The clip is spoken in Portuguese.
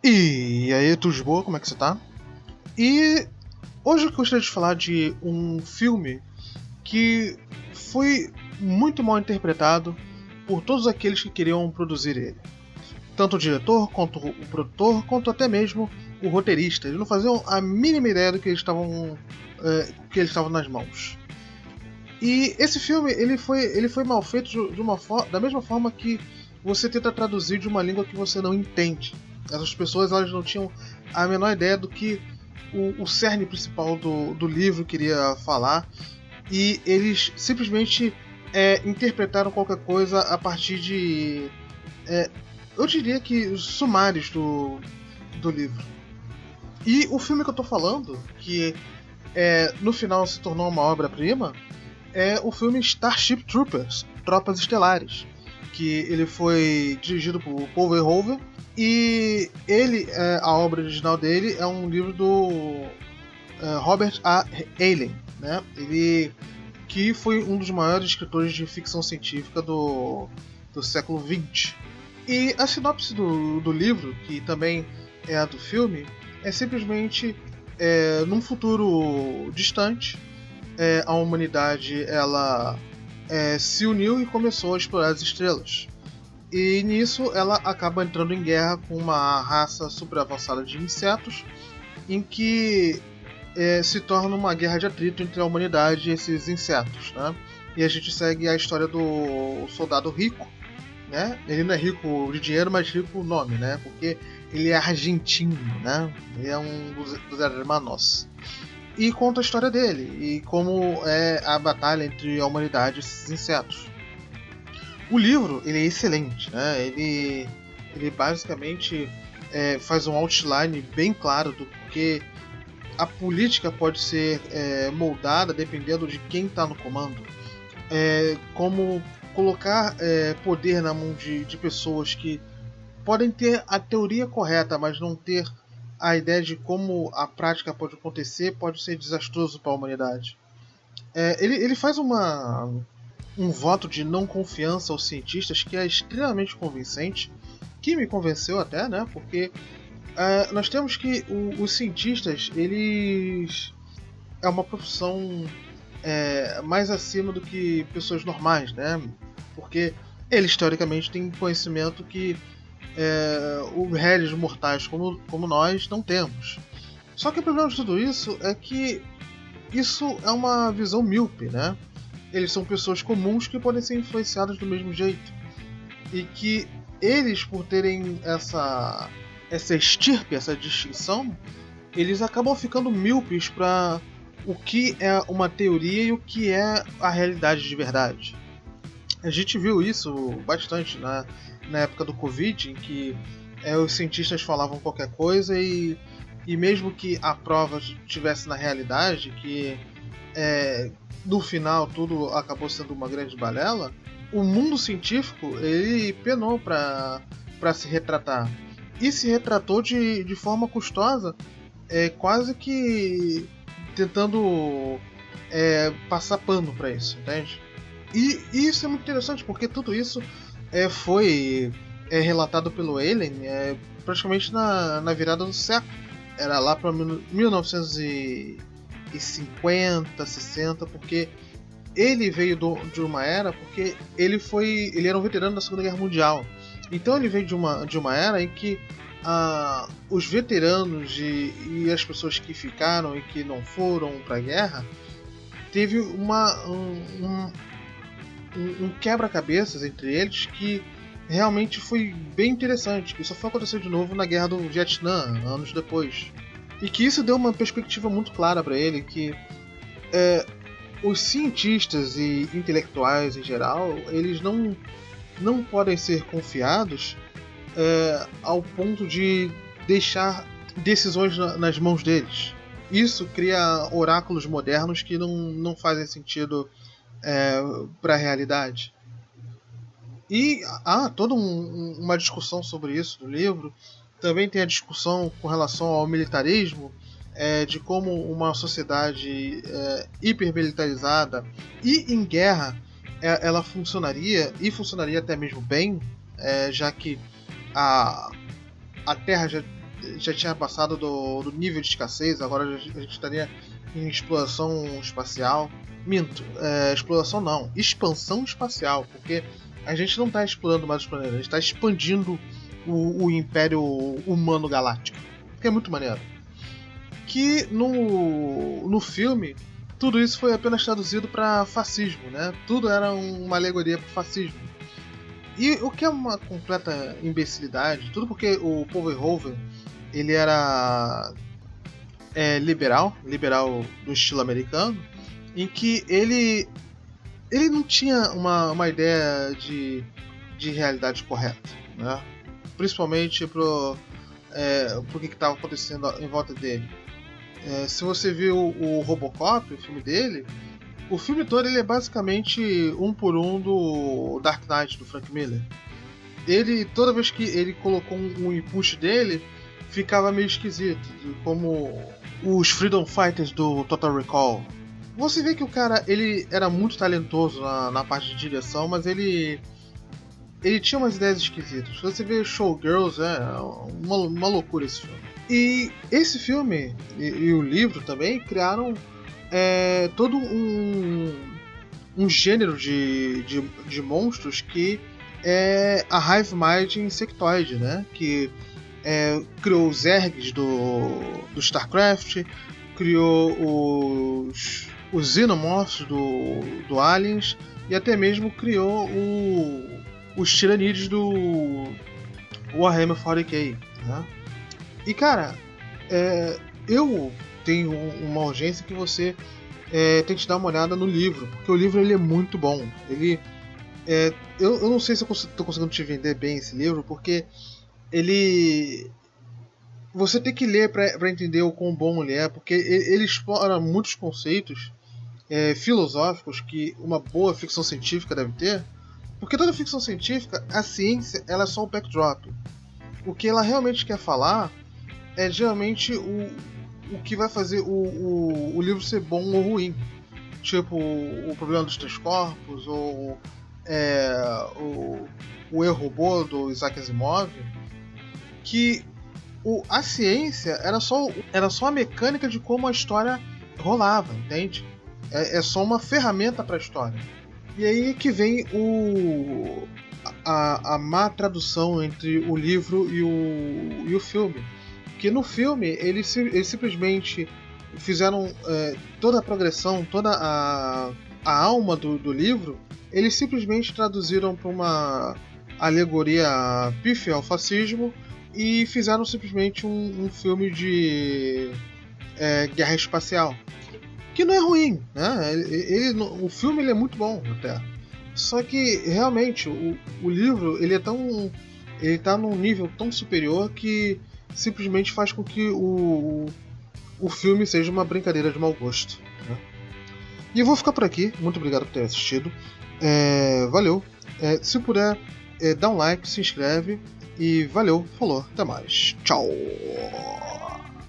E aí, tudo de boa? Como é que você tá? E hoje eu gostaria de falar de um filme que foi muito mal interpretado por todos aqueles que queriam produzir ele. Tanto o diretor, quanto o produtor, quanto até mesmo o roteirista. Eles não faziam a mínima ideia do que eles estavam nas mãos. E esse filme ele foi mal feito da mesma forma que você tenta traduzir de uma língua que você não entende. Essas pessoas elas não tinham a menor ideia do que o cerne principal do livro queria falar, e eles simplesmente interpretaram qualquer coisa a partir de, eu diria que, os sumários do livro. E o filme que eu tô falando, que no final se tornou uma obra-prima, é o filme Starship Troopers, Tropas Estelares, que ele foi dirigido por Paul Verhoeven, e a obra original dele é um livro do Robert A. Heinlein, né? Ele que foi um dos maiores escritores de ficção científica do século XX. E a sinopse do livro, que também é a do filme, é simplesmente num futuro distante, a humanidade ela se uniu e começou a explorar as estrelas. E nisso ela acaba entrando em guerra com uma raça super avançada de insetos, em que se torna uma guerra de atrito entre a humanidade e esses insetos, né? E a gente segue a história do soldado rico, né? Ele não é rico de dinheiro, mas rico nome, né? Porque ele é argentino, né? Ele é um dos hermanos. E conta a história dele e como é a batalha entre a humanidade e esses insetos. O livro ele é excelente, né? Ele basicamente faz um outline bem claro do que a política pode ser moldada dependendo de quem está no comando. Como colocar poder na mão de pessoas que podem ter a teoria correta, mas não ter a ideia de como a prática pode acontecer, pode ser desastroso para a humanidade. Ele faz um voto de não confiança aos cientistas que é extremamente convincente, que me convenceu até, né? Porque nós temos que os cientistas, eles é uma profissão mais acima do que pessoas normais, né? Porque eles teoricamente têm conhecimento que os réis mortais como nós não temos. Só que o problema de tudo isso é que isso é uma visão míope, né? Eles são pessoas comuns que podem ser influenciadas do mesmo jeito. E que eles, por terem essa estirpe, essa distinção, eles acabam ficando míopes para o que é uma teoria e o que é a realidade de verdade. A gente viu isso bastante na época do Covid, em que os cientistas falavam qualquer coisa e mesmo que a prova estivesse na realidade, que no final tudo acabou sendo uma grande balela, o mundo científico ele penou para se retratar. E se retratou de forma custosa, quase que tentando passar pano para isso, entende? E isso é muito interessante, porque tudo isso foi relatado pelo Heinlein praticamente na virada do século. Era lá para 1950, 60, porque ele veio de uma era, porque ele era um veterano da Segunda Guerra Mundial. Então ele veio de uma era em que os veteranos e as pessoas que ficaram e que não foram para a guerra teve um quebra-cabeças entre eles que realmente foi bem interessante. Isso foi acontecer de novo na Guerra do Vietnã, anos depois. E que isso deu uma perspectiva muito clara para ele, que os cientistas e intelectuais em geral, eles não podem ser confiados ao ponto de deixar decisões nas mãos deles. Isso cria oráculos modernos que não fazem sentido para a realidade. E há toda uma discussão sobre isso no livro. Também tem a discussão com relação ao militarismo, de como uma sociedade hipermilitarizada e em guerra ela funcionaria, e funcionaria até mesmo bem, já que a Terra já já tinha passado do nível de escassez, agora a gente estaria em exploração espacial. Minto, exploração não, expansão espacial, porque a gente não está explorando mais os planetas, a gente está expandindo o Império Humano Galáctico, que é muito maneiro. Que no filme, tudo isso foi apenas traduzido para fascismo, né? Tudo era uma alegoria para o fascismo. E o que é uma completa imbecilidade, tudo porque o Paul Verhoeven, ele era liberal do estilo americano, em que ele não tinha uma ideia de realidade correta, né? Principalmente pro que estava acontecendo em volta dele. Se você viu o Robocop, o filme dele, o filme todo ele é basicamente um por um do Dark Knight, do Frank Miller. Ele, toda vez que ele colocou um input dele, ficava meio esquisito, como os Freedom Fighters do Total Recall. Você vê que o cara ele era muito talentoso na parte de direção, mas ele tinha umas ideias esquisitas. Você vê Showgirls, uma loucura esse filme. E esse filme e o livro também criaram todo um gênero de monstros que é a Hive Mind insectoide, né? Que criou os Zergs do StarCraft, criou os Xenomorphs do Aliens e até mesmo criou os Tiranídeos do Warhammer 40k, né? E cara, eu tenho uma urgência que você tente dar uma olhada no livro, porque o livro ele é muito bom. Ele, eu não sei se eu estou conseguindo te vender bem esse livro, porque você tem que ler para entender o quão bom ele é, porque ele explora muitos conceitos filosóficos que uma boa ficção científica deve ter. Porque toda ficção científica, a ciência, ela é só um backdrop. O que ela realmente quer falar é geralmente o que vai fazer o livro ser bom ou ruim. Tipo, o problema dos três corpos, ou o Eu, Robô, do Isaac Asimov. Que a ciência era só a mecânica de como a história rolava, entende? É só uma ferramenta para a história. E aí que vem a má tradução entre o livro e o filme. Porque no filme eles simplesmente fizeram toda a progressão, toda a alma do livro, eles simplesmente traduziram para uma alegoria pífia ao fascismo e fizeram simplesmente um filme de guerra espacial. Que não é ruim, né? O filme ele é muito bom até. Só que realmente o livro ele tá num nível tão superior que simplesmente faz com que o filme seja uma brincadeira de mau gosto, né? E eu vou ficar por aqui. Muito obrigado por ter assistido. Valeu. Se puder, dá um like, se inscreve e valeu. Falou. Até mais. Tchau.